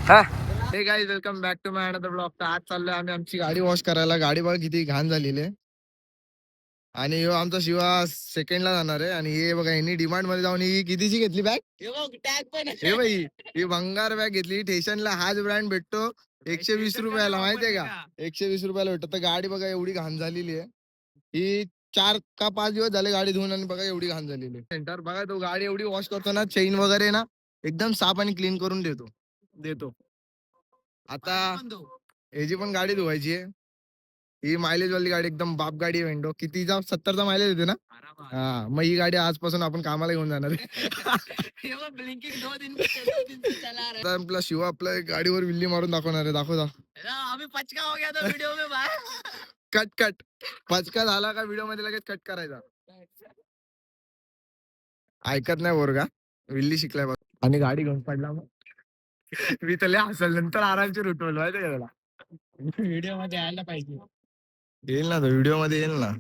हा hey guys welcome back to my another blog. तर आज चाललोय आम्ही आमची गाडी वॉश करायला. गाडी बघा किती घाण झालेली आहे. आणि ह्यो आमचा शिवा सेकंडला जाणार आहे. आणि हे बघा यांनी डिमांड मध्ये जाऊन ही कितीची घेतली बॅग. हे बाई ही भंगार बॅग घेतली. स्टेशनला हाच ब्रँड भेटतो 120 रुपयाला, माहितीये का? 120 रुपयाला भेटतो. तर गाडी बघा एवढी घाण झालेली आहे. ही 4 का 5 दिवस झाले गाडी धुवून, आणि बघा एवढी घाण झालेली आहे. सेंटर बघा, तो गाडी एवढी वॉश करतो ना, चेन वगैरे ना एकदम साफ आणि क्लीन करून देतो. आता ह्याची पण गाडी धुवायची आहे. ही मायलेज वाली गाडी एकदम बाप गाडी आहे. वेंडो कितीचा 70चा मायलेज येते ना. हा, मग ही गाडी आजपासून आपण कामाला घेऊन जाणार आहे. आता आपला शिवा आपल्या गाडीवर विल्ली मारून दाखवणार आहे. दाखव अभी पचका हो गया था वीडियो में बाहर. कट पचका झाला का व्हिडिओ मध्ये लगेच कट करायचा. ऐकत नाही बोरगा, विल्ली शिकलाय बघ. आणि गाडी घेऊन पडला मग मी त्याला हसल नंतर आरामची रुटवल, माहिती का त्याला. व्हिडिओ मध्ये यायला पाहिजे. येईल ना तो, व्हिडिओ मध्ये येईल ना.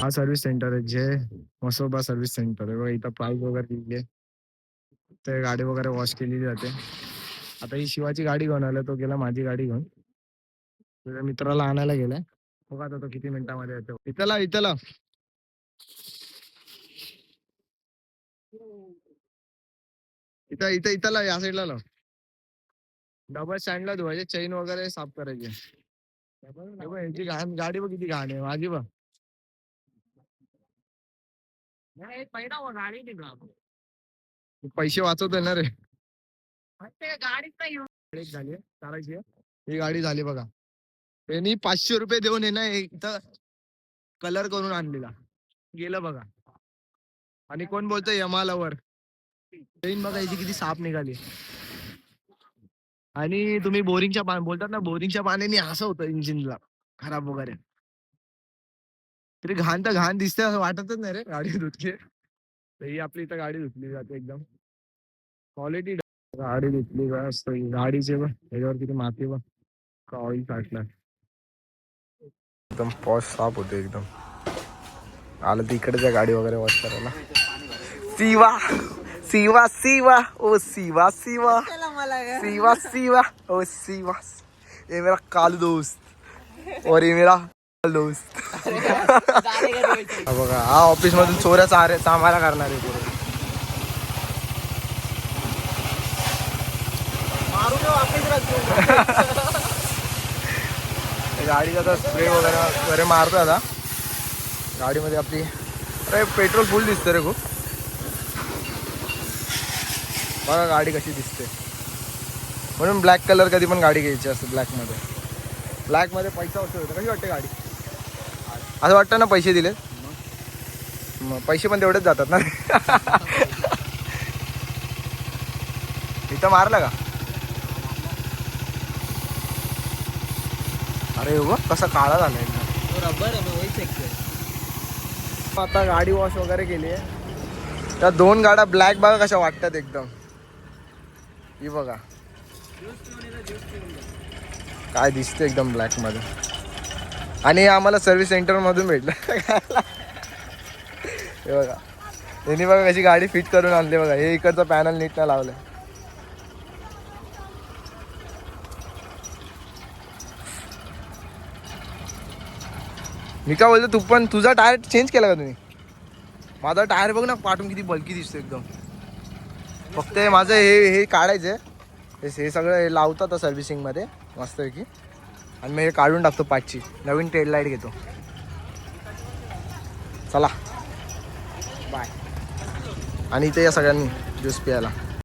हा सर्व्हिस सेंटर आहे, जे मसोबा सर्व्हिस सेंटर आहे. बघा इथं प्राइस वगैरे दिली आहे. ते गाडी वगैरे वॉश केलेली जाते. आता ही शिवाची गाडी घेऊन आलं, तो गेला माझी गाडी घेऊन तुझ्या मित्राला आणायला गेलाय. बघा आता तो किती मिनिटांमध्ये येतो. इथला इथं इथं या साईडला लाव. डबल स्टँडला धुवायचे, चैन वगैरे साफ करायचे. हे बघ, ह्याची घाण गाडी बघ किती घाण आहे माझी बघ. पहिला वो गाडी निघा. पैसे वाचवतोय ना रे. गाडीच नाही झाली चालायची. ही गाडी झाली बघा. त्यांनी 500 रुपये देऊन ना इथं कलर करून आणलेला, गेलं बघा. आणि कोण बोलतोय यमालावर. चेन बघा याची किती साफ निघाली. आणि तुम्ही बोरिंगच्या बोलतात ना, बोरिंगच्या पाण्याने असं होतं इंजिनला खराब वगैरे. तरी घाण तर घाण दिसते असं वाटतच नाही रे गाडी धुतली. तर ही आपली इथं गाडी धुतली जाते एकदम क्वालिटी. गाडी धुतली गाडीचे बघ त्याच्यावर किती माती बघ, ऑइल साठलाय. एकदम पॉश साफ होते एकदम. आलं तर इकडेच गाडी वगैरे वॉश करायला. सिवा सिवा सिवा ओ सिवा सिवा सिवा सिवा ओ सिवा. ये मेरा कालू दोस्त और ये मेरा दोस्त. बघा हा ऑफिस मधून चोऱ्या चामारा करणार आहे पुढे. गाडीचा आता स्प्रे वगैरे मारतो आता गाडीमध्ये आपली. अरे पेट्रोल फुल दिसतं रे खूप. बघा गाडी कशी दिसते. म्हणून ब्लॅक कलर कधी पण गाडी घ्यायची असते. ब्लॅकमध्ये पैसा होतो. कशी वाटते गाडी. असं वाटतं ना पैसे दिले, मग पैसे पण तेवढेच जातात ना. इथं मारला का. अरे हो कसा काळा झालाय. आता गाडी वॉश वगैरे केली आहे. त्या 2 गाड्या ब्लॅक बघा कशा वाटतात एकदम. ही बघा काय दिसते एकदम ब्लॅक मध्ये. आणि आम्हाला सर्व्हिस सेंटर मधून भेटलं. हे बघा त्यांनी बघा कशी गाडी फिट करून आणली बघा. हे इकडचं पॅनल नीट नाही लावलंय. मी काय बोलतो, तू पण तुझा टायर चेंज केला का तुम्ही. माझा टायर बघ ना पाठून किती बल्की दिसतो एकदम. फक्त माझं हे काढायचं. हे सगळं हे लावतात सर्व्हिसिंगमध्ये मस्तपैकी. आणि मी हे काढून टाकतो पाचची. नवीन टेल लाईट घेतो. चला बाय. आणि इथे या सगळ्यांनी ज्यूस प्यायला.